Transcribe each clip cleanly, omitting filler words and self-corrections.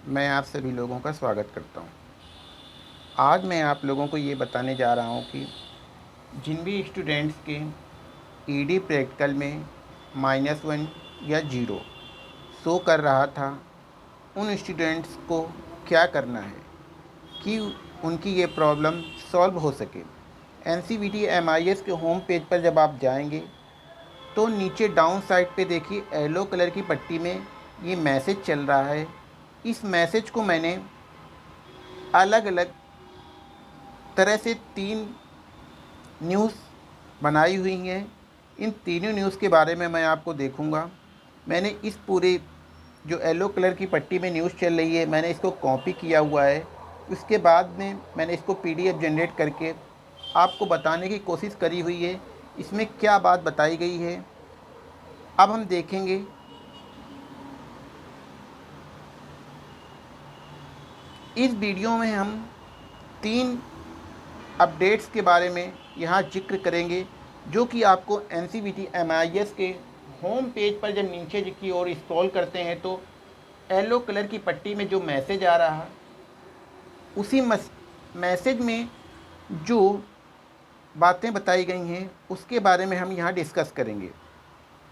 मैं आप सभी लोगों का स्वागत करता हूँ। आज मैं आप लोगों को ये बताने जा रहा हूँ कि जिन भी स्टूडेंट्स के ईडी प्रैक्टिकल में -1 या 0 शो कर रहा था, उन स्टूडेंट्स को क्या करना है कि उनकी ये प्रॉब्लम सॉल्व हो सके। NCVT MIS के होम पेज पर जब आप जाएंगे तो नीचे डाउन साइड पे देखिए येलो कलर की पट्टी में ये मैसेज चल रहा है। इस मैसेज को मैंने अलग अलग तरह से 3 न्यूज़ बनाई हुई हैं। इन तीनों न्यूज़ के बारे में मैं आपको देखूंगा। मैंने इस पूरे जो येलो कलर की पट्टी में न्यूज़ चल रही है, मैंने इसको कॉपी किया हुआ है। उसके बाद में मैंने इसको PDF जनरेट करके आपको बताने की कोशिश करी हुई है इसमें क्या बात बताई गई है। अब हम देखेंगे इस वीडियो में हम 3 अपडेट्स के बारे में यहाँ जिक्र करेंगे, जो कि आपको NCVT MIS के होम पेज पर जब नीचे की ओर स्क्रॉल करते हैं तो येलो कलर की पट्टी में जो मैसेज आ रहा है, उसी मैसेज में जो बातें बताई गई हैं उसके बारे में हम यहाँ डिस्कस करेंगे।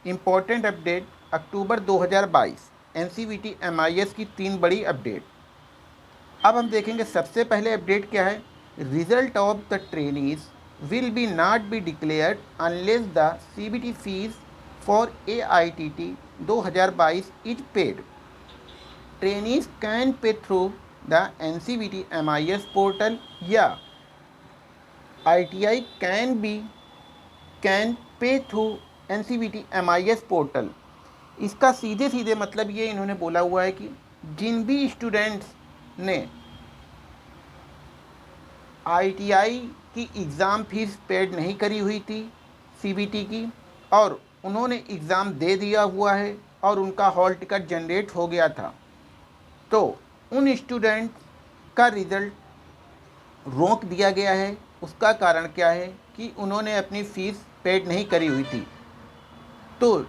इम्पोर्टेंट अपडेट अक्टूबर 2022 NCVT MIS की 3 बड़ी अपडेट। अब हम देखेंगे सबसे पहले अपडेट क्या है। Result of the trainees will be not be declared unless the CBT fees for AITT 2022 is paid. Trainees can pay through the NCVT MIS portal या ITI can pay through NCVT MIS portal. इसका सीधे सीधे मतलब ये इन्होंने बोला हुआ है कि जिन भी स्टूडेंट्स ने ITI की एग्ज़ाम फीस पेड नहीं करी हुई थी CBT की, और उन्होंने एग्ज़ाम दे दिया हुआ है और उनका हॉल टिकट जनरेट हो गया था, तो उन स्टूडेंट का रिज़ल्ट रोक दिया गया है। उसका कारण क्या है कि उन्होंने अपनी फ़ीस पेड नहीं करी हुई थी। तो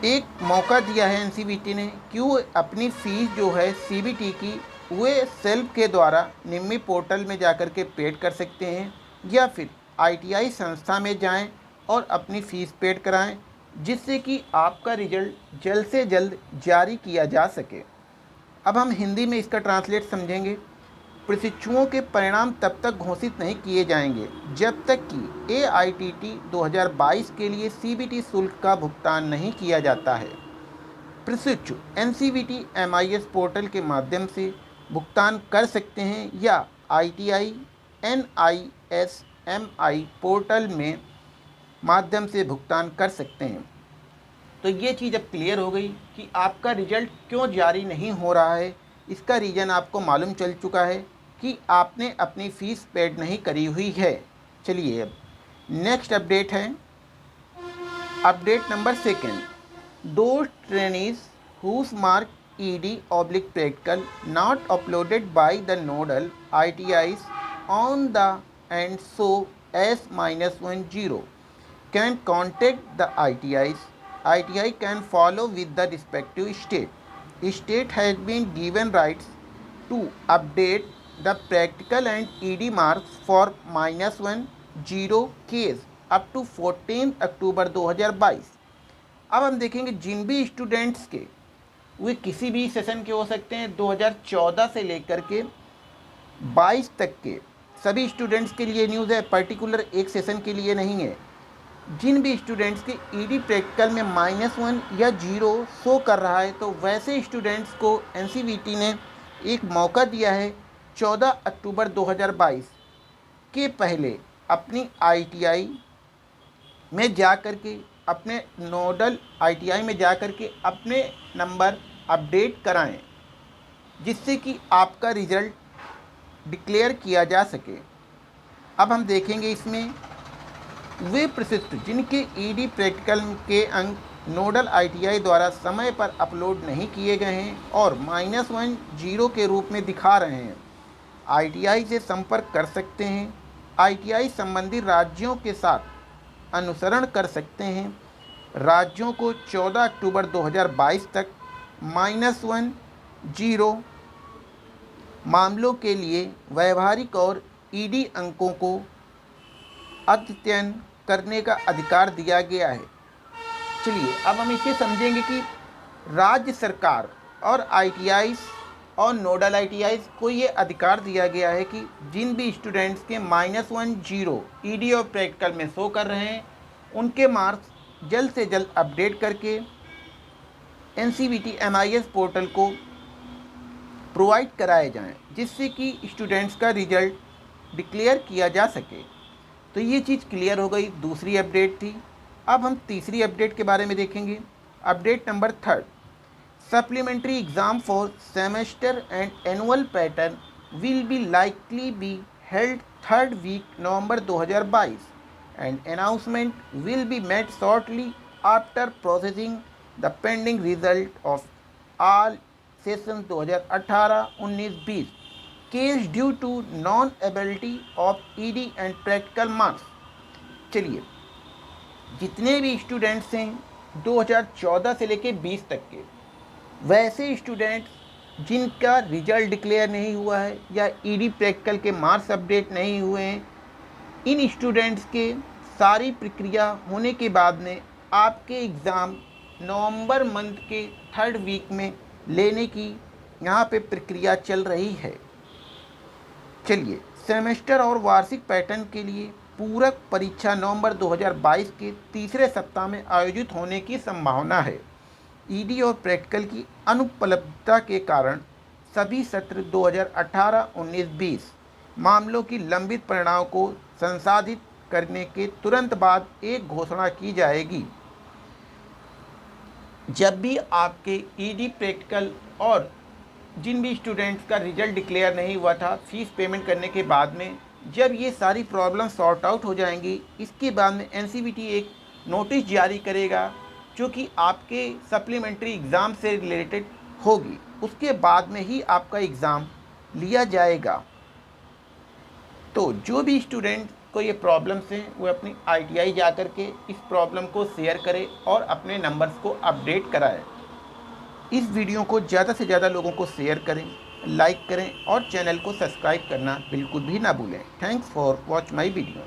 एक मौका दिया है NCVT ने कि वो अपनी फ़ीस जो है CBT की वे सेल्फ के द्वारा निम्मी पोर्टल में जाकर के पेड कर सकते हैं, या फिर ITI संस्था में जाएं और अपनी फ़ीस पेड कराएं, जिससे कि आपका रिजल्ट जल्द से जल्द जारी किया जा सके। अब हम हिंदी में इसका ट्रांसलेट समझेंगे। प्रशिक्षुओं के परिणाम तब तक घोषित नहीं किए जाएंगे जब तक कि AITT 2022 के लिए CBT शुल्क का भुगतान नहीं किया जाता है। प्रशिक्षु NCVT MIS पोर्टल के माध्यम से भुगतान कर सकते हैं या ITI NISMI पोर्टल में माध्यम से भुगतान कर सकते हैं। तो ये चीज़ अब क्लियर हो गई कि आपका रिजल्ट क्यों जारी नहीं हो रहा है। इसका रीज़न आपको मालूम चल चुका है कि आपने अपनी फ़ीस पेड नहीं करी हुई है। चलिए अब नेक्स्ट अपडेट है, update number 2। Those trainees whose mark ED/practical not uploaded by the nodal ITIs on the and so S-10 can contact the ITIs. ITI can follow with the respective state. State has been given rights to update the practical and ED marks for -1, 0 case up to 14 अक्टूबर 2022। अब हम देखेंगे जिन भी students के वे किसी भी session के हो सकते हैं, 2014 से लेकर के 22 तक के सभी स्टूडेंट्स के लिए न्यूज़ है, पर्टिकुलर एक सेशन के लिए नहीं है। जिन भी स्टूडेंट्स के ED प्रैक्टिकल में -1 या 0 शो कर रहा है, तो वैसे स्टूडेंट्स को NCVT ने एक मौका दिया है 14 अक्टूबर 2022 के पहले अपनी ITI में जा कर के, अपने नोडल ITI में जा कर के अपने नंबर अपडेट कराएं, जिससे कि आपका रिज़ल्ट डिक्लेयर किया जा सके। अब हम देखेंगे इसमें वे प्रशिक्षु जिनके ED प्रैक्टिकल के अंक नोडल ITI द्वारा समय पर अपलोड नहीं किए गए हैं और -1, 0 के रूप में दिखा रहे हैं, ITI से संपर्क कर सकते हैं। ITI संबंधित राज्यों के साथ अनुसरण कर सकते हैं। राज्यों को 14 अक्टूबर 2022 तक -1, 0 मामलों के लिए व्यवहारिक और ईडी अंकों को अद्यतन करने का अधिकार दिया गया है। चलिए अब हम इसे समझेंगे कि राज्य सरकार और आईटीआई और नोडल आईटीआई को ये अधिकार दिया गया है कि जिन भी स्टूडेंट्स के -10 ईडी और प्रैक्टिकल में शो कर रहे हैं उनके मार्क्स जल्द से जल्द अपडेट करके एनसीवीटी एमआईएस पोर्टल को प्रोवाइड कराए जाएं, जिससे कि स्टूडेंट्स का रिजल्ट डिक्लेयर किया जा सके। तो ये चीज़ क्लियर हो गई, दूसरी अपडेट थी। अब हम तीसरी अपडेट के बारे में देखेंगे। Update number 3, supplementary exam for semester and annual pattern will be likely be held 3rd week November 2022 and announcement will be made shortly after processing the pending result of all session 2018-19-20 case due to non ability of ED and practical marks. चलिए, जितने भी students हैं 2014 से लेके 20 तक के, वैसे students जिनका रिजल्ट डिक्लेयर नहीं हुआ है या ईडी प्रैक्टिकल के मार्क्स अपडेट नहीं हुए हैं, इन स्टूडेंट्स के सारी प्रक्रिया होने के बाद में आपके एग्ज़ाम नवंबर मंथ के 3rd वीक में लेने की यहाँ पे प्रक्रिया चल रही है। चलिए, सेमेस्टर और वार्षिक पैटर्न के लिए पूरक परीक्षा नवंबर 2022 के तीसरे सप्ताह में आयोजित होने की संभावना है। ईडी और प्रैक्टिकल की अनुपलब्धता के कारण सभी सत्र 2018-19-20 मामलों की लंबित परिणाम को संसाधित करने के तुरंत बाद एक घोषणा की जाएगी। जब भी आपके ईडी प्रैक्टिकल और जिन भी स्टूडेंट्स का रिजल्ट डिक्लेयर नहीं हुआ था फीस पेमेंट करने के बाद में, जब ये सारी प्रॉब्लम सॉर्ट आउट हो जाएंगी, इसके बाद में एनसीवीटी एक नोटिस जारी करेगा जो कि आपके सप्लीमेंट्री एग्ज़ाम से रिलेटेड होगी। उसके बाद में ही आपका एग्ज़ाम लिया जाएगा। तो जो भी स्टूडेंट को ये प्रॉब्लम्स हैं वो अपनी आईटीआई जा कर के इस प्रॉब्लम को शेयर करें और अपने नंबर्स को अपडेट कराएं। इस वीडियो को ज़्यादा से ज़्यादा लोगों को शेयर करें, लाइक करें और चैनल को सब्सक्राइब करना बिल्कुल भी ना भूलें। Thanks for watch my video.